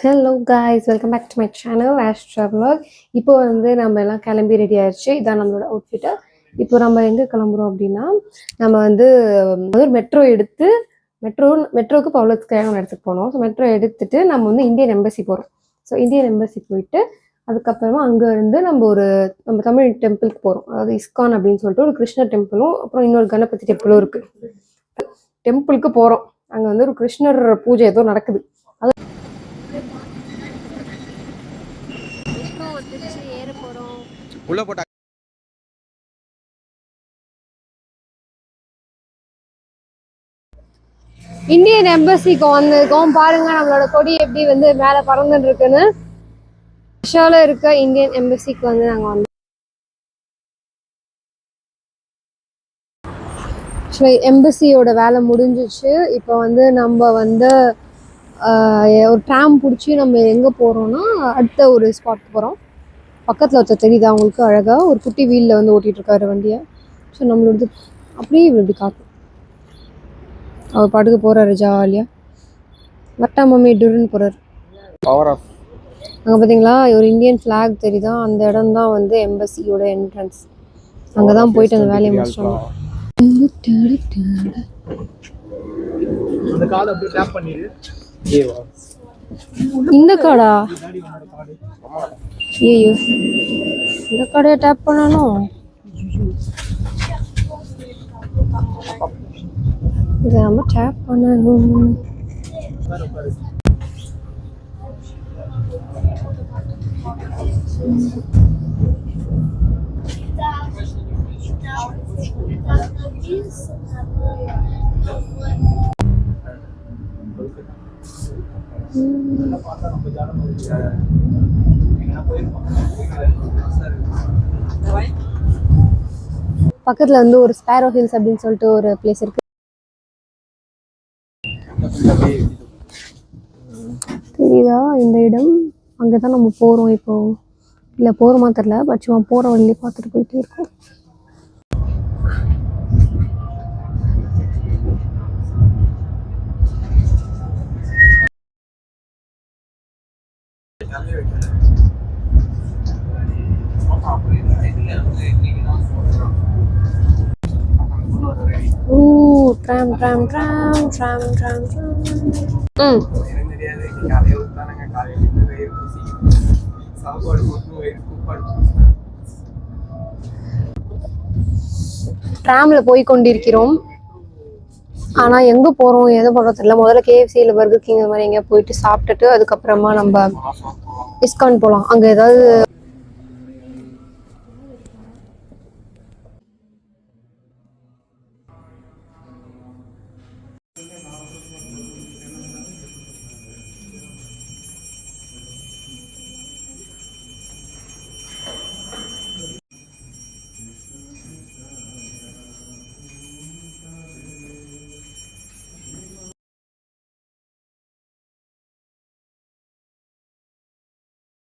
Hello guys, welcome back to my channel Astra vlog. இப்போ வந்து நம்ம எல்லாம் கிளம்பி ரெடி ஆயிடுச்சு. இதான் நம்மளோட அவுட்ஃபிட்டு. இப்போ நம்ம எங்கே கிளம்புறோம் அப்படின்னா, நம்ம வந்து மெட்ரோ எடுத்து மெட்ரோவுக்கு பவுலத்ஸ்காக நம்ம இடத்துக்கு போனோம். ஸோ மெட்ரோ எடுத்துட்டு நம்ம வந்து இந்தியன் எம்பசி போகிறோம். ஸோ இந்தியன் எம்பசி போயிட்டு அதுக்கப்புறமா அங்கே இருந்து நம்ம தமிழ் டெம்பிளுக்கு போகிறோம். அதாவது இஸ்கான் அப்படின்னு சொல்லிட்டு ஒரு கிருஷ்ணர் டெம்பிளும் அப்புறம் இன்னொரு கணபதி டெம்பிளும் இருக்குது. டெம்பிளுக்கு போகிறோம். அங்கே வந்து ஒரு கிருஷ்ணர் பூஜை ஏதோ நடக்குது. உள்ள போட்டா இந்தியன் எம்பசிக்கு வந்திருக்கோம். பாருங்க நம்மளோட கொடி எப்படி வந்து மேல பறந்துட்டு இருக்குன்னு. ரஷ்யாவில் இருக்க இந்தியன் எம்பசிக்கு வந்து நாங்கள் வந்தோம். ஆக்சுவலி எம்பசியோட வேலை முடிஞ்சிச்சு. இப்போ வந்து நம்ம வந்து ஒரு ட்ராம் பிடிச்சி நம்ம எங்கே போகிறோம்னா அடுத்த ஒரு ஸ்பாட் போகிறோம். பக்கத்தில் ஒருத்தர் தெரியுது அவங்களுக்கு அழகாக ஒரு குட்டி வீலில் வந்து ஓட்டிகிட்டு இருக்காரு வண்டியை. ஸோ நம்மளோட அப்படியே இப்படி காட்டும். அவர் பாட்டுக்கு போகிறாரு ஜாலியாக. வட்டா மம்மி டூருன்னு போகிறாரு. அங்கே பார்த்தீங்களா ஒரு இந்தியன் ஃப்ளாக் தெரியுதா? அந்த இடம் தான் வந்து எம்பசியோட என்ட்ரன்ஸ். அங்கே தான் போயிட்டு அந்த வேலையை முடிச்சிட்டோம். இந்த காடா? ஐயோ, இந்த காடையை டேப் பண்ணணும். இதை நம்ம டேப் பண்ணணும். பக்கத்துல வந்து ஒரு ஸ்பேரோ ஹில்ஸ் அப்படின்னு சொல்லிட்டு ஒரு பிளேஸ் இருக்கு. தெரியுதா இந்த இடம்? அங்கதான் நம்ம போறோம். இப்போ இல்ல போறோமா தெரியல, பட் சும்மா போற வழியிலே பார்த்துட்டு போயிட்டே இருக்கோம். Tram tram tram tram tram tram. ட்ராம்ல போய் கொண்டிருக்கிறோம். ஆனா எங்க போறோம் எதை போறோம் தெரியல. முதல்ல KFC இல்ல பர்கர் கிங் இந்த மாதிரி எங்கேயா போயிட்டு சாப்பிட்டுட்டு அதுக்கப்புறமா நம்ம இஸ்கான் போகலாம். அங்க ஏதாவது